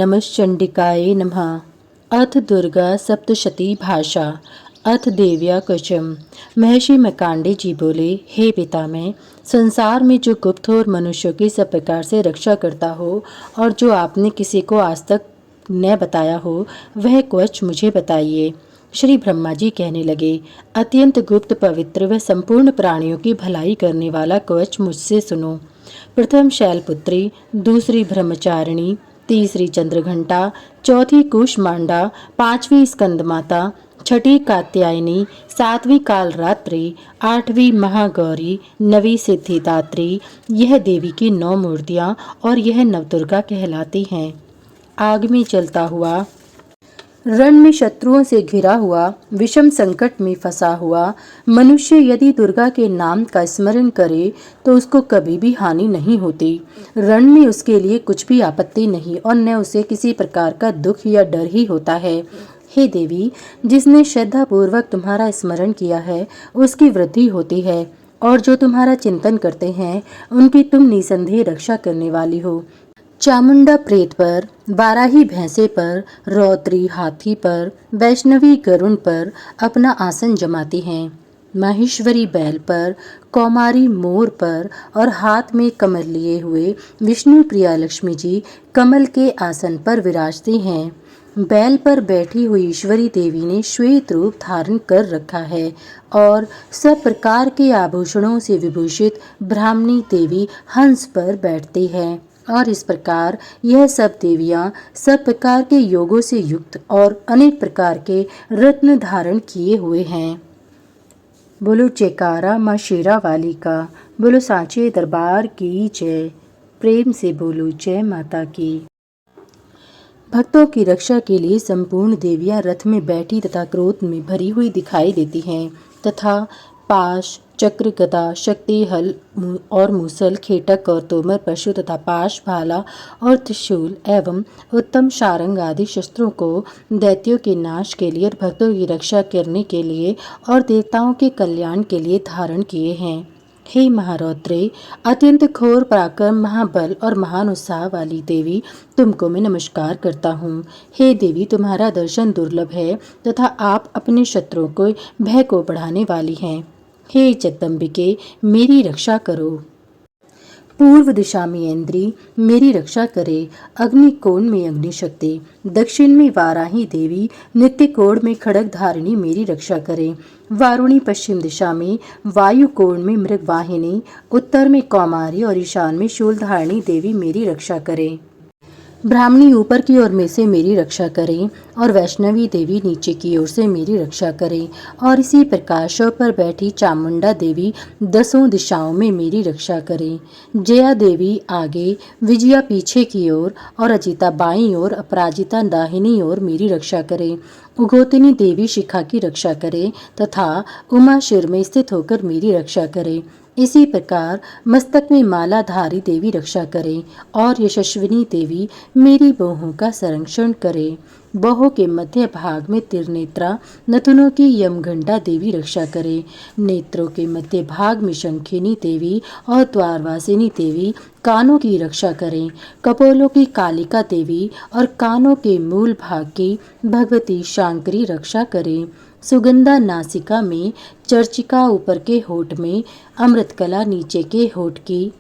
नमश्चंडिकाय नमः। अथ दुर्गा सप्तशती भाषा। अथ देव्या कवचम। महर्षि मार्कंडेय जी बोले, हे पितामह, संसार में जो गुप्त और मनुष्यों की सब प्रकार से रक्षा करता हो और जो आपने किसी को आज तक न बताया हो, वह कवच मुझे बताइए। श्री ब्रह्मा जी कहने लगे, अत्यंत गुप्त, पवित्र व संपूर्ण प्राणियों की भलाई करने वाला कवच मुझसे सुनो। प्रथम शैलपुत्री, दूसरी ब्रह्मचारिणी, तीसरी चंद्रघंटा, चौथी कुष्मांडा, पांचवी स्कंदमाता, छठी कात्यायनी, सातवीं कालरात्रि, आठवीं महागौरी, नवीं सिद्धिदात्री। यह देवी की 9 मूर्तियां और यह नवदुर्गा कहलाती हैं। आग में जलता हुआ, रण में शत्रुओं से घिरा हुआ, विषम संकट में फंसा हुआ मनुष्य यदि दुर्गा के नाम का स्मरण करे तो उसको कभी भी हानि नहीं होती। रण में उसके लिए कुछ भी आपत्ति नहीं और न उसे किसी प्रकार का दुख या डर ही होता है। हे देवी, जिसने श्रद्धा पूर्वक तुम्हारा स्मरण किया है उसकी वृद्धि होती है और जो तुम्हारा चिंतन करते हैं उनकी तुम निसंदेह रक्षा करने वाली हो। चामुंडा प्रेत पर, बाराही भैंसे पर, रौद्री हाथी पर, वैष्णवी गरुण पर अपना आसन जमाती हैं। माहेश्वरी बैल पर, कौमारी मोर पर और हाथ में कमल लिए हुए विष्णु प्रिया लक्ष्मी जी कमल के आसन पर विराजती हैं। बैल पर बैठी हुई ईश्वरी देवी ने श्वेत रूप धारण कर रखा है और सब प्रकार के आभूषणों से विभूषित ब्राह्मणी देवी हंस पर बैठती है। और इस प्रकार यह सब देवियां सब प्रकार के योगों से युक्त और अनेक प्रकार के रत्न धारण किए हुए हैं। बोलो जयकारा माँ शेरा वाली का। बोलो सांचे दरबार की जय। प्रेम से बोलो जय माता की। भक्तों की रक्षा के लिए संपूर्ण देवियां रथ में बैठी तथा क्रोध में भरी हुई दिखाई देती हैं तथा पाश, चक्र, गदा, शक्ति, हल और मूसल, खेटक और तोमर, पशु तथा पाश, भाला और त्रिशूल एवं उत्तम शारंग आदि शस्त्रों को दैत्यों के नाश के लिए और भक्तों की रक्षा करने के लिए और देवताओं के कल्याण के लिए धारण किए हैं। हे महारौद्रे, अत्यंत घोर पराक्रम, महाबल और महान उत्साह वाली देवी, तुमको मैं नमस्कार करता हूँ। हे देवी, तुम्हारा दर्शन दुर्लभ है तथा आप अपने शत्रुओं को भय को बढ़ाने वाली हैं। हे जगदम्बिके, मेरी रक्षा करो। पूर्व दिशा में इंद्री मेरी रक्षा करे, अग्निकोण में अग्निशक्ति, दक्षिण में वाराही देवी, नित्य कोण में खड़ग धारिणी मेरी रक्षा करे। वारुणी पश्चिम दिशा में, वायु कोण में मृगवाहिनी, उत्तर में कौमारी और ईशान में शूलधारिणी देवी मेरी रक्षा करे। ब्राह्मणी ऊपर की ओर में से मेरी रक्षा करें और वैष्णवी देवी नीचे की ओर से मेरी रक्षा करें और इसी प्रकार शव पर बैठी चामुंडा देवी 10 दिशाओं में मेरी रक्षा करें। जया देवी आगे, विजया पीछे की ओर और अजिता बाईं ओर, अपराजिता दाहिनी ओर मेरी रक्षा करें। उगोतिनी देवी शिखा की रक्षा करें तथा उमा शिर में स्थित होकर मेरी रक्षा करें। इसी प्रकार मस्तक में मालाधारी देवी रक्षा करे और यशस्विनी देवी मेरी बाहों का संरक्षण करे। बाहों के मध्य भाग में त्रिनेत्रा, नथुनों की यमघंटा देवी रक्षा करे। नेत्रों के मध्य भाग में शंखिनी देवी और द्वारवासिनी देवी कानों की रक्षा करें। कपोलों की कालिका देवी और कानों के मूल भाग की भगवती शांकरी रक्षा करें। सुगंधा नासिका में, चर्चिका ऊपर के होठ में, अमृतकला नीचे के होठ की,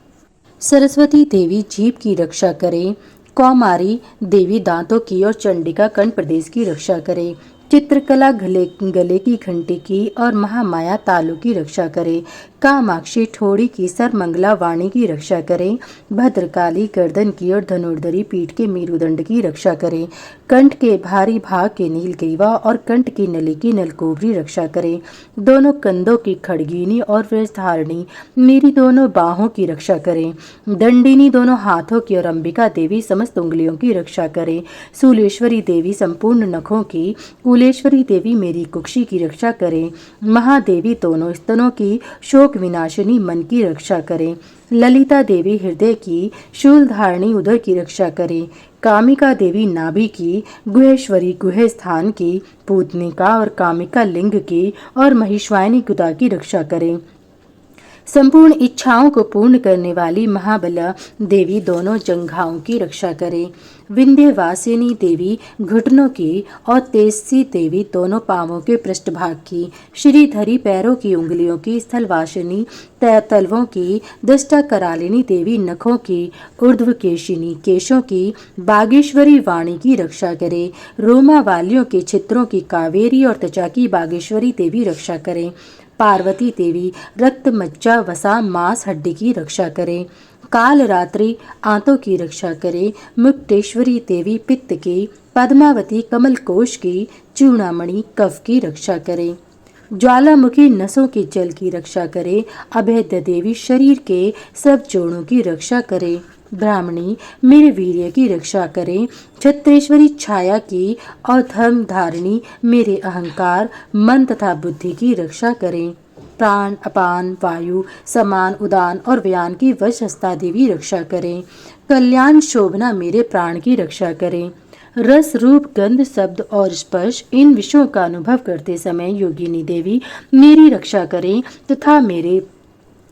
सरस्वती देवी जीभ की रक्षा करें। कौमारी देवी दांतों की और चंडिका कंठ प्रदेश की रक्षा करें। चित्रकला गले की घंटी की और महामाया तालु की रक्षा करें। कामाक्षी ठोड़ी की, सरमंगला वाणी की रक्षा करें। भद्रकाली गर्दन की और धनुर्धरी पीठ के मेरुदंड की रक्षा करें। कंठ के भारी भाग के नीलग्रीवा और कंठ की नली की नलकोबरी रक्षा करें। दोनों कंधों की खड़गीनी और वृषधारिणी मेरी दोनों बाहों की रक्षा करें। दंडिनी दोनों हाथों की और अंबिका देवी समस्त उंगलियों की रक्षा करें। शूलेश्वरी देवी संपूर्ण नखों की, कुलेश्वरी देवी मेरी कुक्षी की रक्षा करें। महादेवी दोनों स्तनों की, शोक विनाशिनी मन की रक्षा करें। ललिता देवी हृदय की, शूलधारिणी उदर की रक्षा करें। कामिका देवी नाभि की, गुहेश्वरी गुहे स्थान की, पूतनिका और कामिका लिंग की और महिष्वाहिनी गुदा की रक्षा करें। संपूर्ण इच्छाओं को पूर्ण करने वाली महाबला देवी दोनों जंघाओं की रक्षा करे। विंध्यवासिनी देवी घुटनों की और तेजसी देवी दोनों पांवों के पृष्ठभाग की, श्रीधरी पैरों की उंगलियों की, स्थलवासिनी तलवों की, दष्टा करालिनी देवी नखों की, ऊर्ध्वकेशिनी केशों की, बागेश्वरी वाणी की रक्षा करे। रोमा वालियों के छित्रों की कावेरी और त्वचा की बागेश्वरी देवी रक्षा करे। पार्वती देवी रक्त मज्जा वसा मांस हड्डी की रक्षा करे। काल रात्रि आंतों की रक्षा करे। मुक्तेश्वरी देवी पित्त की, पद्मावती कमल कोश की, चूड़ामणि कफ की रक्षा करे। ज्वालामुखी नसों के जल की रक्षा करे। अभेद्य देवी शरीर के सब जोड़ों की रक्षा करे। ब्राह्मणी मेरे वीर्य की रक्षा करे। छत्रेश्वरी छाया की और धर्म धारिणी मेरे अहंकार मन तथा बुद्धि की रक्षा करें। प्राण अपान वायु समान उदान और व्यान की वशस्ता देवी रक्षा करें। कल्याण शोभना मेरे प्राण की रक्षा करें। रस रूप गंध शब्द और स्पर्श इन विषयों का अनुभव करते समय योगिनी देवी मेरी रक्षा करें तथा मेरे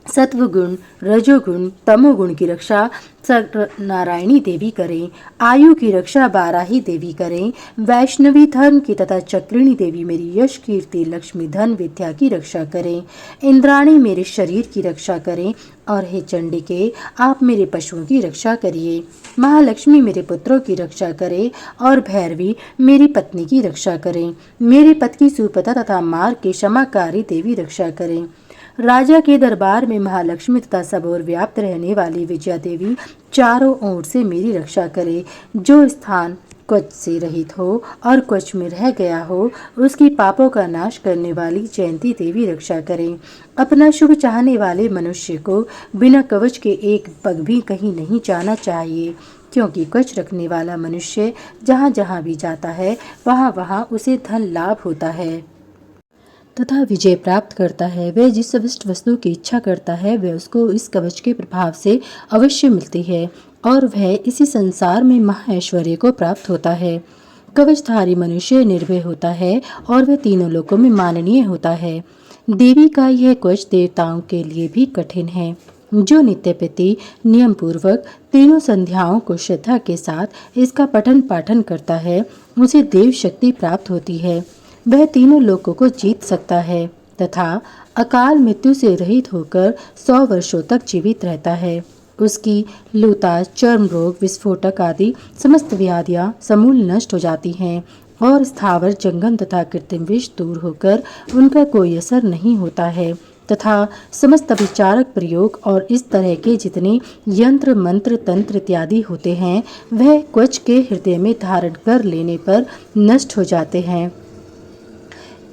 सत्वगुण रजोगुण तमोगुण की रक्षा नारायणी देवी करें। आयु की रक्षा बाराही देवी करें। वैष्णवी धर्म की तथा चक्रिणी देवी मेरी यश कीर्ति लक्ष्मी धन विद्या की रक्षा करें। इंद्राणी मेरे शरीर की रक्षा करें और हे चंडिके आप मेरे पशुओं की रक्षा करिए। महालक्ष्मी मेरे पुत्रों की रक्षा करे और भैरवी मेरी पत्नी की रक्षा करें। मेरे पति की सुपथा तथा मार्ग के क्षमाकारी देवी रक्षा करें। राजा के दरबार में महालक्ष्मी तथा सब ओर व्याप्त रहने वाली विजया देवी चारों ओर से मेरी रक्षा करे। जो स्थान क्वच से रहित हो और क्वच में रह गया हो उसकी पापों का नाश करने वाली जयंती देवी रक्षा करें। अपना शुभ चाहने वाले मनुष्य को बिना कवच के एक पग भी कहीं नहीं जाना चाहिए, क्योंकि कवच रखने वाला मनुष्य जहाँ जहाँ भी जाता है वहाँ वहाँ उसे धन लाभ होता है तथा विजय प्राप्त करता है। वह जिस अविष्ट वस्तु की इच्छा करता है वह उसको इस कवच के प्रभाव से अवश्य मिलती है और वह इसी संसार में महाऐश्वर्य को प्राप्त होता है। कवचधारी मनुष्य निर्भय होता है और वह तीनों लोकों में माननीय होता है। देवी का यह कवच देवताओं के लिए भी कठिन है। जो नित्य प्रति नियम पूर्वक तीनों संध्याओं को श्रद्धा के साथ इसका पठन पाठन करता है उसे देव शक्ति प्राप्त होती है। वह तीनों लोकों को जीत सकता है तथा अकाल मृत्यु से रहित होकर 100 वर्षों तक जीवित रहता है। उसकी लूता चर्म रोग विस्फोटक आदि समस्त व्याधियां समूल नष्ट हो जाती हैं और स्थावर जंगम तथा कृत्रिम विष दूर होकर उनका कोई असर नहीं होता है तथा समस्त विचारक प्रयोग और इस तरह के जितने यंत्र मंत्र तंत्र इत्यादि होते हैं वह क्वच के हृदय में धारण कर लेने पर नष्ट हो जाते हैं।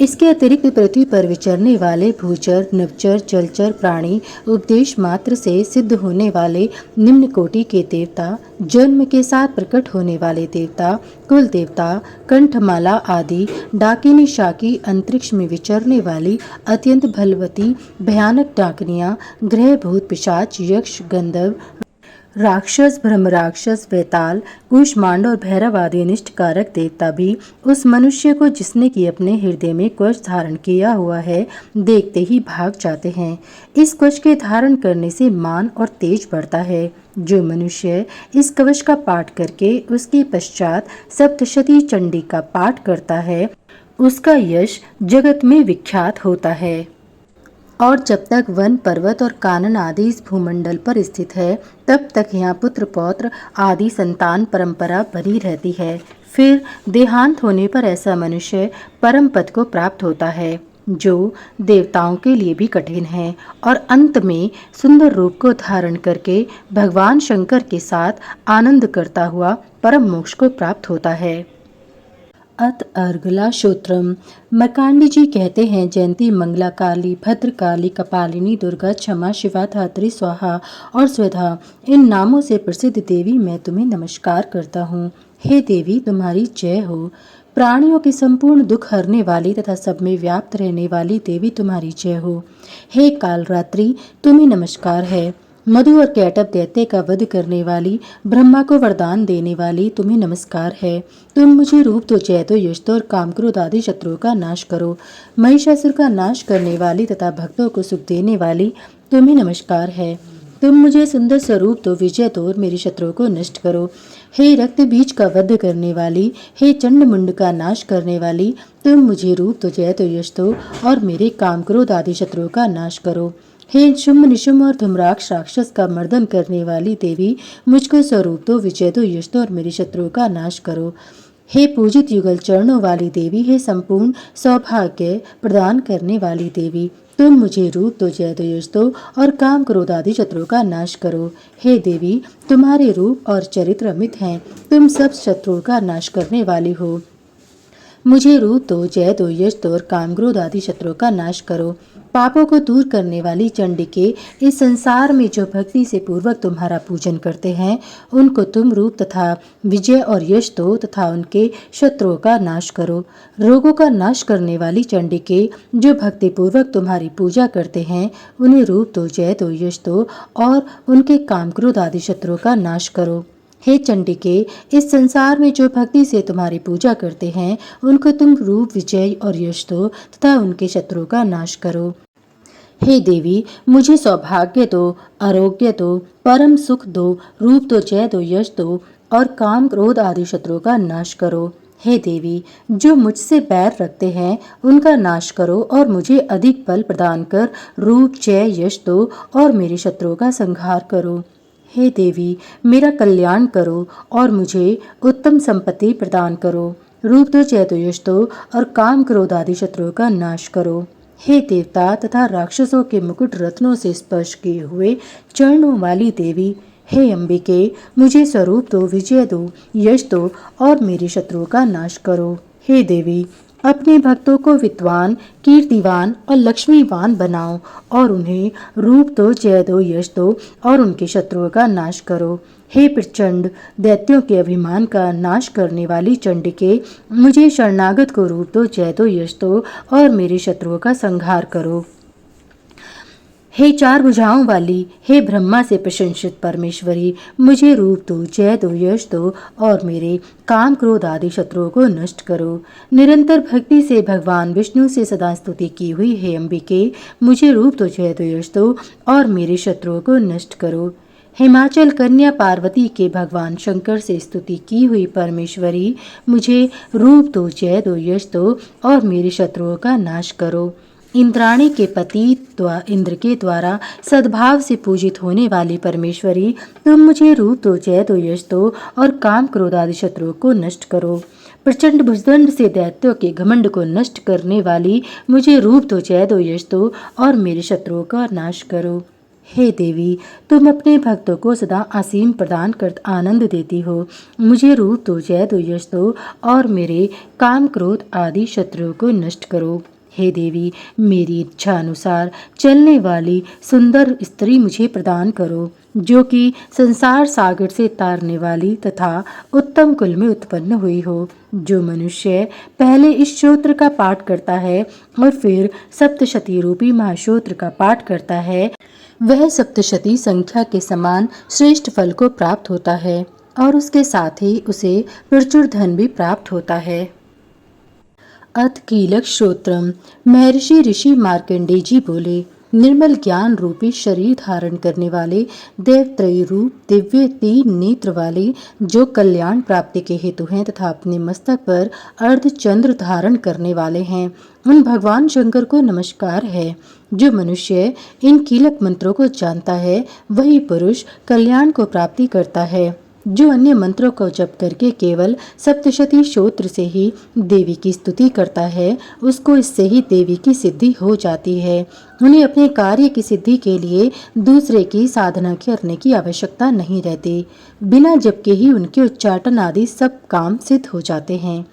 इसके अतिरिक्त पृथ्वी पर विचरने वाले भूचर नवचर जलचर प्राणी उपदेश मात्र से सिद्ध होने वाले निम्न कोटि के देवता जन्म के साथ प्रकट होने वाले देवता कुल देवता कंठमाला आदि डाकिनी शाकी अंतरिक्ष में विचरने वाली अत्यंत बलवती भयानक डाकनियां ग्रह भूत पिशाच यक्ष गंधर्व राक्षस ब्रह्म राक्षस वेताल कूष्मांड और भैरव आदि अनिष्ट कारक देवता भी उस मनुष्य को जिसने कि अपने हृदय में कवच धारण किया हुआ है देखते ही भाग जाते हैं। इस कवच के धारण करने से मान और तेज बढ़ता है। जो मनुष्य इस कवच का पाठ करके उसके पश्चात सप्तशती चंडी का पाठ करता है उसका यश जगत में विख्यात होता है। और जब तक वन पर्वत और कानन आदि इस भूमंडल पर स्थित है तब तक यहाँ पुत्र पौत्र आदि संतान परंपरा बनी रहती है। फिर देहांत होने पर ऐसा मनुष्य परम पद को प्राप्त होता है जो देवताओं के लिए भी कठिन है और अंत में सुंदर रूप को धारण करके भगवान शंकर के साथ आनंद करता हुआ परम मोक्ष को प्राप्त होता है। अत अर्गला श्रोत्रम मर्कांडी जी कहते हैं, जयंती मंगला काली भद्र काली कपालिनी दुर्गा क्षमा शिवा धात्री स्वाहा और स्वधा इन नामों से प्रसिद्ध देवी मैं तुम्हें नमस्कार करता हूँ। हे देवी तुम्हारी जय हो। प्राणियों के संपूर्ण दुख हरने वाली तथा सब में व्याप्त रहने वाली देवी तुम्हारी जय हो। हे कालरात्रि तुम्हें नमस्कार है। मधु और कैटभ दैत्य का वध करने वाली ब्रह्मा को वरदान देने वाली तुम्हें नमस्कार है। तुम मुझे रूप तो जय तो यश तो और काम क्रोध आदि शत्रुओं का नाश करो। महिषासुर का नाश करने वाली तथा भक्तों को सुख देने वाली तुम्हें नमस्कार है। तुम मुझे सुंदर स्वरूप दो, विजय दो और मेरे शत्रुओं को नष्ट करो। हे रक्त बीज का वध करने वाली, हे चंड मुंड का नाश करने वाली, तुम मुझे रूप दो, जय दो, यश दो और मेरे काम क्रोध आदि शत्रुओं का नाश करो। हे शुंभ निशुंभ और धूम्राक्ष राक्षस का मर्दन करने वाली देवी, मुझको स्वरूप दो, विजय दो, यश दो और मेरे शत्रुओं का नाश करो। हे पूजित युगल चरणों वाली देवी, हे संपूर्ण सौभाग्य प्रदान करने वाली देवी, तुम मुझे रूप दो, जय दो, यश दो और काम क्रोध आदि शत्रुओं का नाश करो। हे देवी, तुम्हारे रूप और चरित्र अमित हैं, तुम सब शत्रुओं का नाश करने वाली हो। मुझे रूप दो, जय दो, यश दो और काम क्रोध आदि शत्रुओं का नाश करो। पापों को दूर करने वाली चंडिके, इस संसार में जो भक्ति से पूर्वक तुम्हारा पूजन करते हैं, उनको तुम रूप तथा विजय और यश दो तथा उनके शत्रुओं का नाश करो। रोगों का नाश करने वाली चंडिके, जो भक्ति पूर्वक तुम्हारी पूजा करते हैं, उन्हें रूप दो, जय दो, यश दो और उनके काम क्रोध आदि शत्रुओं का नाश करो। हे चंडिके, इस संसार में जो भक्ति से तुम्हारी पूजा करते हैं, उनको तुम रूप, विजय और यश दो तथा उनके शत्रुओं का नाश करो। हे देवी, मुझे सौभाग्य दो, आरोग्य दो, परम सुख दो, रूप दो, जय दो, यश दो और काम क्रोध आदि शत्रुओं का नाश करो। हे देवी, जो मुझसे बैर रखते हैं, उनका नाश करो और मुझे अधिक बल प्रदान कर रूप, जय, यश दो और मेरे शत्रुओं का संहार करो। हे देवी, मेरा कल्याण करो और मुझे उत्तम संपत्ति प्रदान करो। रूप दो, जय दो, यश दो और काम क्रोध आदि शत्रुओं का नाश करो। हे देवता तथा राक्षसों के मुकुट रत्नों से स्पर्श किए हुए चरणों वाली देवी, हे अंबिके, मुझे स्वरूप दो, विजय दो, यश दो और मेरे शत्रुओं का नाश करो। हे देवी, अपने भक्तों को विद्वान, कीर्तिवान और लक्ष्मीवान बनाओ और उन्हें रूप दो, जय दो, यश दो और उनके शत्रुओं का नाश करो। हे प्रचंड, दैत्यों के अभिमान का नाश करने वाली चंडिके, मुझे शरणागत को रूप दो, जय दो, यश दो और मेरे शत्रुओं का संहार करो। हे चार भुजाओं वाली, हे ब्रह्मा से प्रशंसित परमेश्वरी, मुझे रूप दो, जय दो, यश दो और मेरे काम क्रोध आदि शत्रुओं को नष्ट करो। निरंतर भक्ति से भगवान विष्णु से सदा स्तुति की हुई हे अंबिके, मुझे रूप दो, जय दो, यश दो और मेरे शत्रुओं को नष्ट करो। हिमाचल कन्या पार्वती के भगवान शंकर से स्तुति की हुई परमेश्वरी, मुझे रूप दो, जय दो, यश दो और मेरे शत्रुओं का नाश करो। इंद्राणी के पति इंद्र के द्वारा सद्भाव से पूजित होने वाली परमेश्वरी, तुम मुझे रूप दो, जय दो, यश दो और काम क्रोध आदि शत्रुओं को नष्ट करो। प्रचंड भुजदंड से दैत्यों के घमंड को नष्ट करने वाली, मुझे रूप दो, जय दो, यश दो और मेरे शत्रुओं का नाश करो। हे देवी, तुम अपने भक्तों को सदा असीम प्रदान कर आनंद देती हो। मुझे रूप दो, जय दो, यश दो और मेरे काम क्रोध आदि शत्रुओं को नष्ट करो। हे देवी, मेरी इच्छा अनुसार चलने वाली सुंदर स्त्री मुझे प्रदान करो, जो कि संसार सागर से तारने वाली तथा उत्तम कुल में उत्पन्न हुई हो। जो मनुष्य पहले इस श्रोत्र का पाठ करता है और फिर सप्तशती रूपी महाश्रोत्र का पाठ करता है, वह सप्तशती संख्या के समान श्रेष्ठ फल को प्राप्त होता है और उसके साथ ही उसे प्रचुर धन भी प्राप्त होता है। अथ कीलक श्रोत्रम। महर्षि ऋषि मार्कंडेय जी बोले, निर्मल ज्ञान रूपी शरीर धारण करने वाले, देवत्रयी रूप, दिव्य 3 नेत्र वाले, जो कल्याण प्राप्ति के हेतु हैं तथा अपने मस्तक पर अर्धचंद्र धारण करने वाले हैं, उन भगवान शंकर को नमस्कार है। जो मनुष्य इन कीलक मंत्रों को जानता है, वही पुरुष कल्याण को प्राप्ति करता है। जो अन्य मंत्रों को जप करके केवल सप्तशती श्रोत्र से ही देवी की स्तुति करता है, उसको इससे ही देवी की सिद्धि हो जाती है। उन्हें अपने कार्य की सिद्धि के लिए दूसरे की साधना करने की आवश्यकता नहीं रहती। बिना जप के ही उनके उच्चाटन आदि सब काम सिद्ध हो जाते हैं।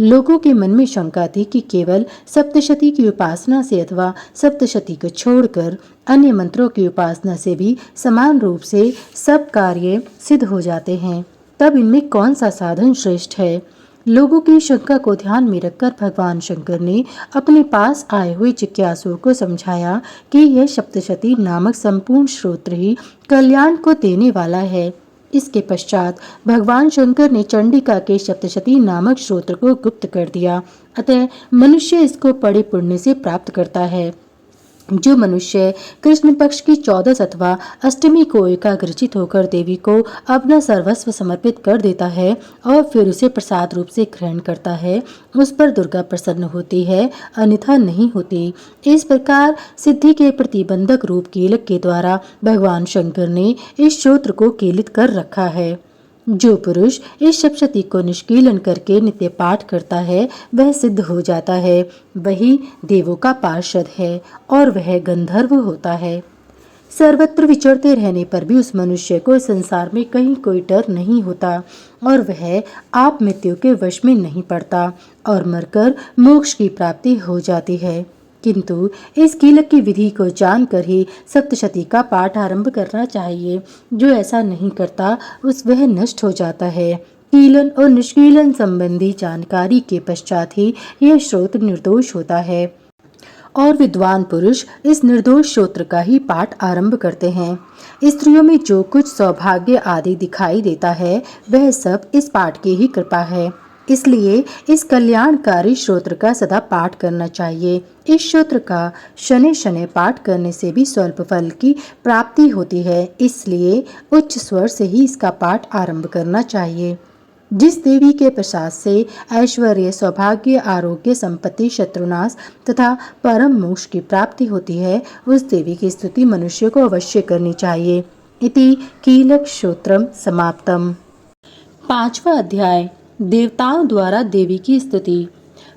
लोगों के मन में शंका थी कि केवल सप्तशती की उपासना से अथवा सप्तशती को छोड़कर अन्य मंत्रों की उपासना से भी समान रूप से सब कार्य सिद्ध हो जाते हैं, तब इनमें कौन सा साधन श्रेष्ठ है? लोगों की शंका को ध्यान में रखकर भगवान शंकर ने अपने पास आए हुए जिज्ञासुओं को समझाया कि यह सप्तशती नामक संपूर्ण श्रोत्र ही कल्याण को देने वाला है। इसके पश्चात भगवान शंकर ने चंडिका के सप्तशती नामक श्रोत्र को गुप्त कर दिया, अतः मनुष्य इसको बड़े पुण्य से प्राप्त करता है। जो मनुष्य कृष्ण पक्ष की 14 अथवा अष्टमी को एकाग्रचित होकर देवी को अपना सर्वस्व समर्पित कर देता है और फिर उसे प्रसाद रूप से ग्रहण करता है, उस पर दुर्गा प्रसन्न होती है, अन्यथा नहीं होती। इस प्रकार सिद्धि के प्रतिबंधक रूप कीलक के द्वारा भगवान शंकर ने इस श्रोत्र को कीलित कर रखा है। जो पुरुष इस सप्तशती को निष्कीलन करके नित्य पाठ करता है वह सिद्ध हो जाता है, वही देवों का पार्षद है और वह गंधर्व होता है। सर्वत्र विचरते रहने पर भी उस मनुष्य को संसार में कहीं कोई डर नहीं होता और वह आप मृत्यु के वश में नहीं पड़ता और मरकर मोक्ष की प्राप्ति हो जाती है। किंतु इस कीलक की विधि को जानकर ही सप्तशती का पाठ आरंभ करना चाहिए। जो ऐसा नहीं करता उस वह नष्ट हो जाता है। कीलन और निष्कीलन संबंधी जानकारी के पश्चात ही यह श्रोत्र निर्दोष होता है और विद्वान पुरुष इस निर्दोष श्रोत्र का ही पाठ आरंभ करते हैं। स्त्रियों में जो कुछ सौभाग्य आदि दिखाई देता है वह सब इस पाठ की ही कृपा है। इसलिए इस कल्याणकारी श्रोत्र का सदा पाठ करना चाहिए। इस श्रोत्र का शनि शनि पाठ करने से भी स्वल्प फल की प्राप्ति होती है, इसलिए उच्च स्वर से ही इसका पाठ आरंभ करना चाहिए। जिस देवी के प्रसाद से ऐश्वर्य, सौभाग्य, आरोग्य, संपत्ति, शत्रुनाश तथा परम मोक्ष की प्राप्ति होती है, उस देवी की स्तुति मनुष्य को अवश्य करनी चाहिए। इति कीलक श्रोत्रम समाप्तम। 5वां अध्याय देवताओं द्वारा देवी की स्तुति।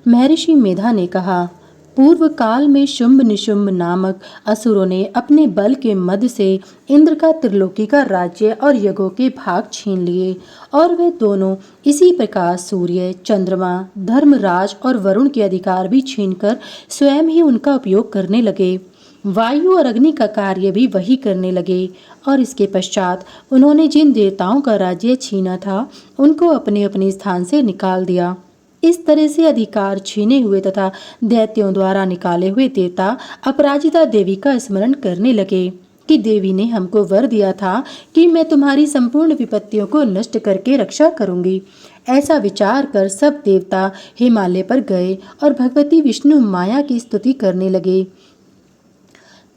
महर्षि मेधा ने कहा, पूर्व काल में शुंभ निशुंभ नामक असुरों ने अपने बल के मद से इंद्र का त्रिलोकी का राज्य और यज्ञों के भाग छीन लिए और वे दोनों इसी प्रकार सूर्य, चंद्रमा, धर्मराज और वरुण के अधिकार भी छीनकर स्वयं ही उनका उपयोग करने लगे। वायु और अग्नि का कार्य भी वही करने लगे और इसके पश्चात उन्होंने जिन देवताओं का राज्य छीना था उनको अपने अपने स्थान से निकाल दिया। इस तरह से अधिकार छीने हुए तथा दैत्यों द्वारा निकाले हुए देवता अपराजिता देवी का स्मरण करने लगे कि देवी ने हमको वर दिया था कि मैं तुम्हारी संपूर्ण विपत्तियों को नष्ट करके रक्षा करूंगी। ऐसा विचार कर सब देवता हिमालय पर गए और भगवती विष्णु माया की स्तुति करने लगे।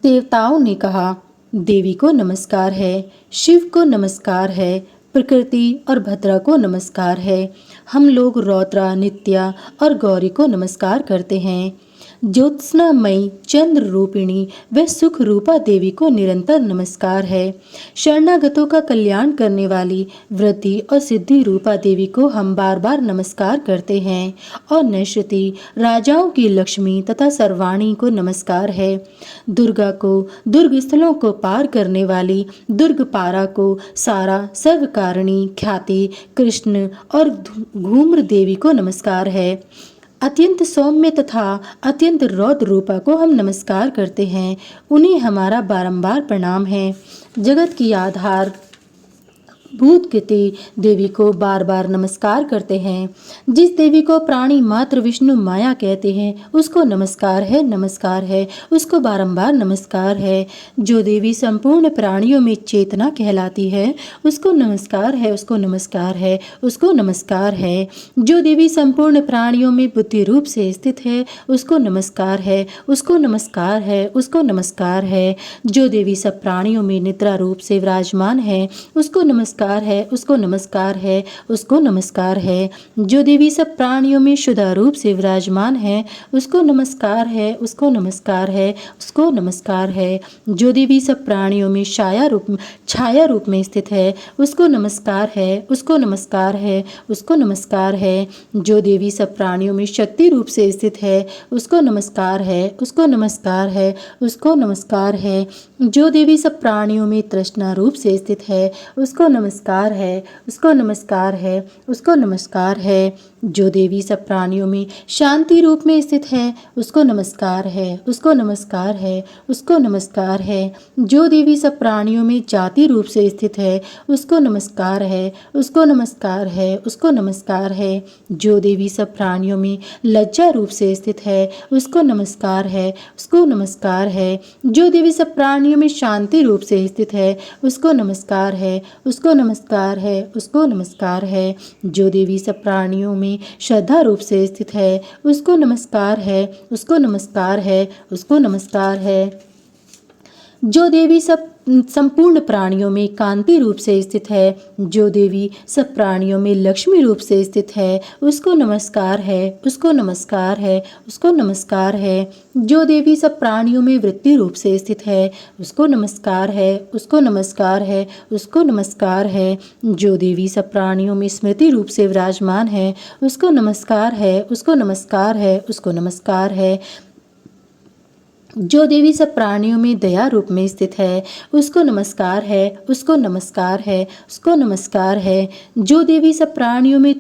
देवताओं ने कहा, देवी को नमस्कार है, शिव को नमस्कार है, प्रकृति और भद्रा को नमस्कार है। हम लोग रौद्रा, नित्या और गौरी को नमस्कार करते हैं। ज्योत्स्नामयी चंद्र रूपिणी व सुख रूपा देवी को निरंतर नमस्कार है। शरणागतों का कल्याण करने वाली वृद्धि और सिद्धि रूपा देवी को हम बार बार नमस्कार करते हैं और नैश्रुति राजाओं की लक्ष्मी तथा सर्वाणी को नमस्कार है। दुर्गा को दुर्ग स्थलों को पार करने वाली दुर्गपारा को सारा सर्वकारिणी ख्याति कृष्ण और घूम्र देवी को नमस्कार है। अत्यंत सौम्य तथा अत्यंत रौद्र रूपा को हम नमस्कार करते हैं, उन्हें हमारा बारंबार प्रणाम है। जगत की आधार भूतकृति देवी को बार बार नमस्कार करते हैं। जिस देवी को प्राणी मात्र विष्णु माया कहते हैं उसको नमस्कार है, नमस्कार है, उसको बारंबार नमस्कार है। जो देवी संपूर्ण प्राणियों में चेतना कहलाती है उसको नमस्कार है, उसको नमस्कार है, उसको नमस्कार है। जो देवी संपूर्ण प्राणियों में बुद्धि रूप से स्थित है उसको नमस्कार है, उसको नमस्कार है, उसको नमस्कार है। जो देवी सब प्राणियों में निद्रा रूप से विराजमान है उसको नमस्कार है, उसको नमस्कार है, उसको नमस्कार है। जो देवी सब प्राणियों में शुद्ध रूप से विराजमान है उसको नमस्कार है, उसको नमस्कार है, उसको नमस्कार है। जो देवी सब प्राणियों में छाया रूप में स्थित है उसको नमस्कार है, उसको नमस्कार है, उसको नमस्कार है। जो देवी सब प्राणियों में शक्ति रूप से स्थित है उसको नमस्कार है, उसको नमस्कार है, उसको नमस्कार है। जो देवी सब प्राणियों में तृष्णा रूप से स्थित है उसको नमस्कार है, उसको नमस्कार है, उसको नमस्कार है। जो देवी सब प्राणियों में शांति रूप में स्थित है उसको नमस्कार है, उसको नमस्कार है, उसको नमस्कार है। जो देवी सब प्राणियों में जाति रूप से स्थित है उसको नमस्कार है, उसको नमस्कार है, उसको नमस्कार है। जो देवी सब प्राणियों में लज्जा रूप से स्थित है उसको नमस्कार है, उसको नमस्कार है। जो देवी सब प्राणियों में शांति रूप से स्थित है उसको नमस्कार है, उसको नमस्कार है, उसको नमस्कार है। जो देवी सब प्राणियों में श्रद्धा रूप से स्थित है, उसको नमस्कार है, उसको नमस्कार है, उसको नमस्कार है। जो देवी सब संपूर्ण प्राणियों में कांति रूप से स्थित है, जो देवी सब प्राणियों में लक्ष्मी रूप से स्थित है, उसको नमस्कार है, उसको नमस्कार है, उसको नमस्कार है। जो देवी सब प्राणियों में वृत्ति रूप से स्थित है, उसको नमस्कार है, उसको नमस्कार है, उसको नमस्कार है। जो देवी सब प्राणियों में स्मृति रूप से विराजमान है, उसको नमस्कार है, उसको नमस्कार है, उसको नमस्कार है। जो देवी सब प्राणियों में दया रूप में स्थित है, उसको नमस्कार है, उसको नमस्कार है, उसको नमस्कार है। जो देवी सब प्राणियों में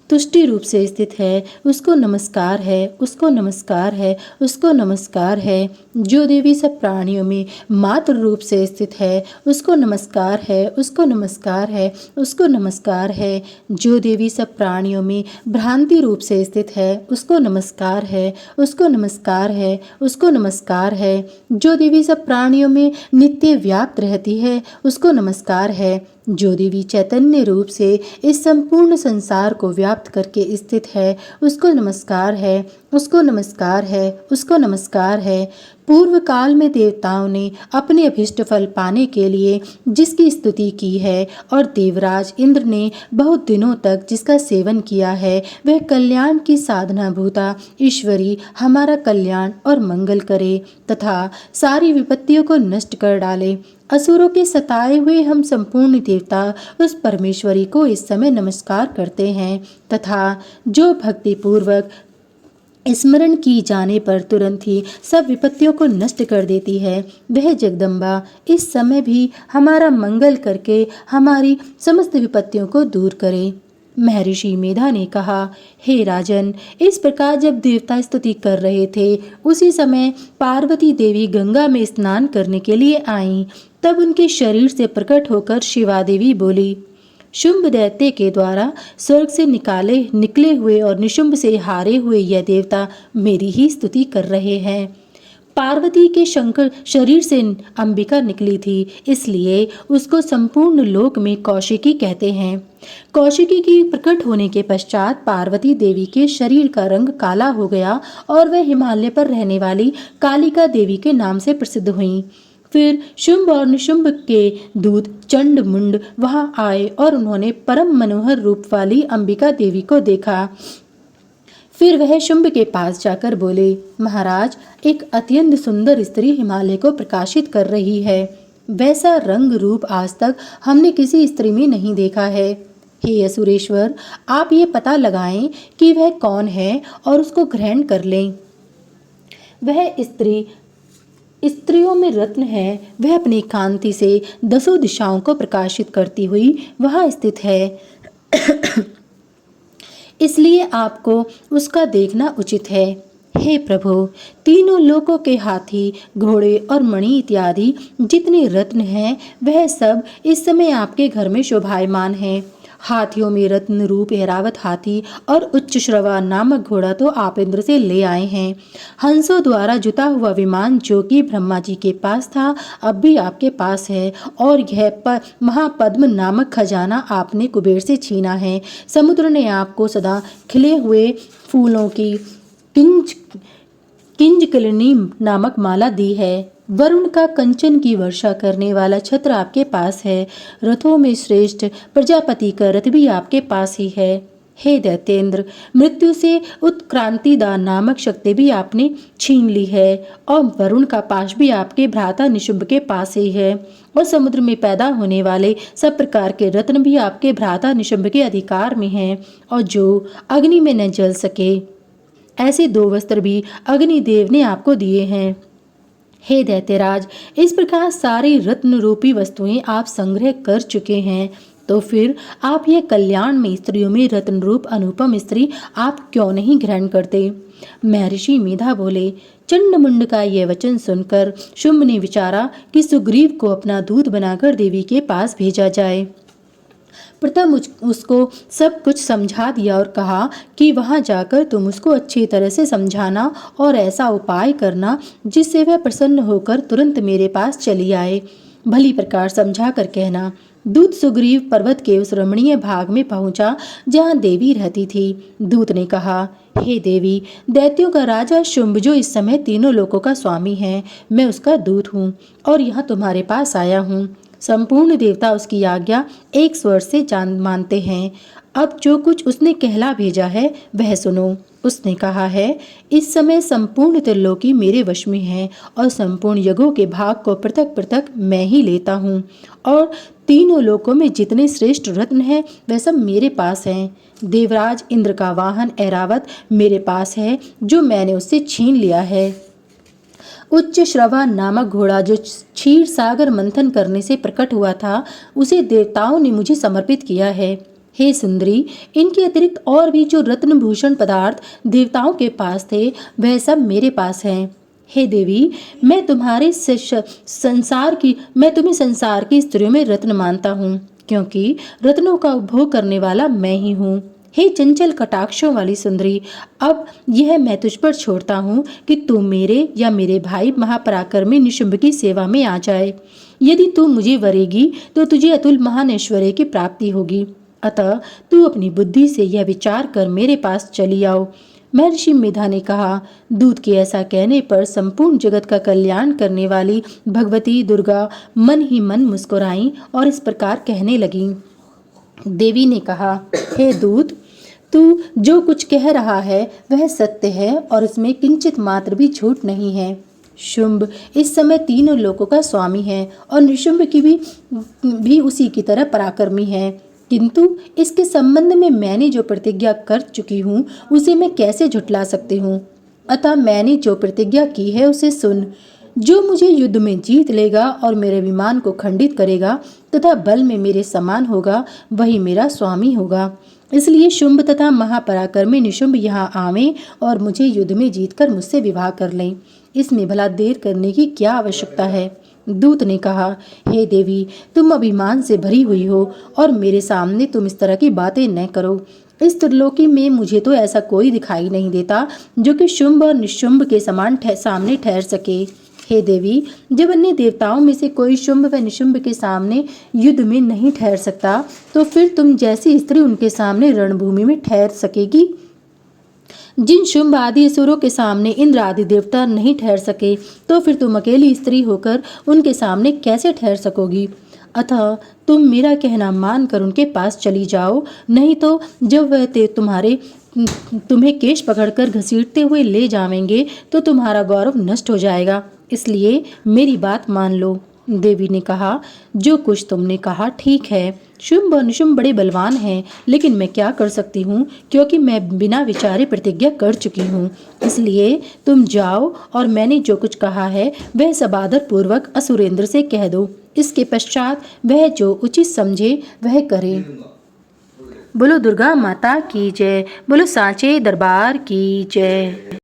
तुष्टि रूप से स्थित है, उसको नमस्कार है, उसको नमस्कार है, उसको नमस्कार है। जो देवी सब प्राणियों में मातृ रूप से स्थित है, उसको नमस्कार है, उसको नमस्कार है, उसको नमस्कार है। जो देवी सब प्राणियों में भ्रांति रूप से स्थित है, उसको नमस्कार है, उसको नमस्कार है, उसको नमस्कार है। जो देवी सब प्राणियों में नित्य व्याप्त रहती है, उसको नमस्कार है। जो देवी चैतन्य रूप से इस संपूर्ण संसार को व्याप्त करके स्थित है, उसको नमस्कार है, उसको नमस्कार है, उसको नमस्कार है। पूर्व काल में देवताओं ने अपने अभिष्ट फल पाने के लिए जिसकी स्तुति की है और देवराज इंद्र ने बहुत दिनों तक जिसका सेवन किया है, वह कल्याण की साधना भूता ईश्वरी हमारा कल्याण और मंगल करे तथा सारी विपत्तियों को नष्ट कर डाले। असुरों के सताए हुए हम संपूर्ण देवता उस परमेश्वरी को इस समय नमस्कार करते हैं तथा जो भक्ति पूर्वक स्मरण की जाने पर तुरंत ही सब विपत्तियों को नष्ट कर देती है, वह जगदम्बा इस समय भी हमारा मंगल करके हमारी समस्त विपत्तियों को दूर करे। महर्षि मेधा ने कहा, हे राजन, इस प्रकार जब देवता स्तुति कर रहे थे, उसी समय पार्वती देवी गंगा में स्नान करने के लिए आईं। तब उनके शरीर से प्रकट होकर शिवा देवी बोली, शुंभ दैत्य के द्वारा स्वर्ग से निकले हुए और निशुंभ से हारे हुए यह देवता मेरी ही स्तुति कर रहे हैं। पार्वती के शंकर शरीर से अंबिका निकली थी, इसलिए उसको संपूर्ण लोक में कौशिकी कहते हैं। कौशिकी की प्रकट होने के पश्चात पार्वती देवी के शरीर का रंग काला हो गया और वह हिमालय पर रहने वाली कालिका देवी के नाम से प्रसिद्ध हुई। फिर शुंभ और निशुंभ के दूत चंड मुंड वहां आए और उन्होंने परम मनोहर रूप वाली अंबिका देवी को देखा। फिर वह शुंभ के पास जाकर बोले, महाराज, एक अत्यंत सुंदर स्त्री हिमालय को प्रकाशित कर रही है। वैसा रंग रूप आज तक हमने किसी स्त्री में नहीं देखा है। हे असुरेश्वर, आप ये पता लगाएं कि वह कौन है और उसको ग्रहण कर लें। वह स्त्रियों में रत्न है, वह अपनी कांति से 10 दिशाओं को प्रकाशित करती हुई वहां स्थित है। इसलिए आपको उसका देखना उचित है। हे प्रभु, तीनों लोकों के हाथी, घोड़े और मणि इत्यादि जितने रत्न हैं, वह सब इस समय आपके घर में शोभायमान हैं। हाथियों में रत्न रूप ऐरावत हाथी और उच्च श्रवा नामक घोड़ा तो आप इंद्र से ले आए हैं। हंसों द्वारा जुता हुआ विमान जो कि ब्रह्मा जी के पास था, अब भी आपके पास है। और यह महापद्म नामक खजाना आपने कुबेर से छीना है। समुद्र ने आपको सदा खिले हुए फूलों की किंजकलिनी नामक माला दी है। वरुण का कंचन की वर्षा करने वाला छत्र आपके पास है। रथों में श्रेष्ठ प्रजापति का रथ भी आपके पास ही है। हे दैत्येंद्र, मृत्यु से उत्क्रांतिदान नामक शक्ति भी आपने छीन ली है और वरुण का पाश भी आपके भ्राता निशुंभ के पास ही है और समुद्र में पैदा होने वाले सब प्रकार के रत्न भी आपके भ्राता निशुंभ के अधिकार में हैं और जो अग्नि में न जल सके, ऐसे 2 वस्त्र भी अग्निदेव ने आपको दिए हैं। हे दैत्यराज, इस प्रकार सारी रत्न रूपी वस्तुएं आप संग्रह कर चुके हैं, तो फिर आप यह कल्याण में स्त्रियों में रत्न रूप अनुपम स्त्री आप क्यों नहीं ग्रहण करते? महर्षि मेधा बोले, चंडमुंड का यह वचन सुनकर शुंभ ने विचारा कि सुग्रीव को अपना दूत बनाकर देवी के पास भेजा जाए। प्रथम उसको सब कुछ समझा दिया और कहा कि वहां जाकर तुम उसको अच्छी तरह से समझाना और ऐसा उपाय करना जिससे वह प्रसन्न होकर तुरंत मेरे पास चली आए। भली प्रकार समझा कर कहना। दूत सुग्रीव पर्वत के उस रमणीय भाग में पहुंचा जहां देवी रहती थी। दूत ने कहा, हे देवी, दैत्यों का राजा शुंभ जो इस समय तीनों लोकों का स्वामी है, मैं उसका दूत हूँ और यहाँ तुम्हारे पास आया हूँ। संपूर्ण देवता उसकी आज्ञा एक स्वर से जान मानते हैं। अब जो कुछ उसने कहला भेजा है वह सुनो। उसने कहा है, इस समय संपूर्ण त्रिलोकी मेरे वश में है और संपूर्ण यज्ञों के भाग को पृथक पृथक मैं ही लेता हूँ और तीनों लोकों में जितने श्रेष्ठ रत्न हैं वह सब मेरे पास हैं। देवराज इंद्र का वाहन ऐरावत मेरे पास है जो मैंने उससे छीन लिया है। उच्च श्रवा नामक घोड़ा जो क्षीर सागर मंथन करने से प्रकट हुआ था उसे देवताओं ने मुझे समर्पित किया है। हे सुंदरी, इनके अतिरिक्त और भी जो रत्न भूषण पदार्थ देवताओं के पास थे वह सब मेरे पास हैं। हे देवी, मैं तुम्हें संसार की स्त्रियों में रत्न मानता हूँ, क्योंकि रत्नों का उपभोग करने वाला मैं ही हूँ। हे चंचल कटाक्षों वाली सुंदरी, अब यह मैं तुझ पर छोड़ता हूँ कि तू मेरे या मेरे भाई महापराक्रमी निशुंभ की सेवा में आ जाए। यदि तू मुझे वरेगी तो तुझे अतुल महान ऐश्वर्य की प्राप्ति होगी। अतः तू अपनी बुद्धि से यह विचार कर मेरे पास चली आओ। महर्षि मेधा ने कहा। दूत के ऐसा कहने पर संपूर्ण जगत का कल्याण करने वाली भगवती दुर्गा मन ही मन मुस्कुराई और इस प्रकार कहने लगी। देवी ने कहा, हे दूत, तू जो कुछ कह रहा है वह सत्य है और इसमें किंचित मात्र भी झूठ नहीं है। शुंभ इस समय तीनों लोकों का स्वामी है और निशुंभ की भी उसी की तरह पराक्रमी है, किंतु इसके संबंध में मैंने जो प्रतिज्ञा कर चुकी हूँ उसे मैं कैसे झुठला सकती हूँ। अतः मैंने जो प्रतिज्ञा की है उसे सुन। जो मुझे युद्ध में जीत लेगा और मेरे विमान को खंडित करेगा तथा बल में मेरे समान होगा वही मेरा स्वामी होगा। इसलिए शुंभ तथा महापराक्रमी निशुंभ यहाँ आवें और मुझे युद्ध में जीतकर मुझसे विवाह कर लें। इसमें भला देर करने की क्या आवश्यकता है। दूत ने कहा, हे देवी, तुम अभिमान से भरी हुई हो और मेरे सामने तुम इस तरह की बातें न करो। इस त्रिलोकी में मुझे तो ऐसा कोई दिखाई नहीं देता जो कि शुंभ और निशुंभ के समान सामने ठहर सके। हे देवी, जब अन्य देवताओं में से कोई शुंभ व निशुंभ के सामने युद्ध में नहीं ठहर सकता तो फिर तुम जैसी स्त्री उनके सामने रणभूमि में ठहर सकेगी। जिन शुंभ आदि असुरों के सामने इंद्र आदि देवता नहीं ठहर सके तो फिर तुम अकेली स्त्री होकर उनके सामने कैसे ठहर सकोगी। अतः तुम मेरा कहना मानकर उनके पास चली जाओ, नहीं तो जब वह तुम्हें केश पकड़कर घसीटते हुए ले जाएंगे तो तुम्हारा गौरव नष्ट हो जाएगा। इसलिए मेरी बात मान लो। देवी ने कहा, जो कुछ तुमने कहा ठीक है। शुंभ और निशुंभ बड़े बलवान हैं, लेकिन मैं क्या कर सकती हूँ, क्योंकि मैं बिना विचारे प्रतिज्ञा कर चुकी हूँ। इसलिए तुम जाओ और मैंने जो कुछ कहा है वह सब आदर पूर्वक असुरेंद्र से कह दो। इसके पश्चात वह जो उचित समझे वह करे। बोलो दुर्गा माता की जय। बोलो सांचे दरबार की जय।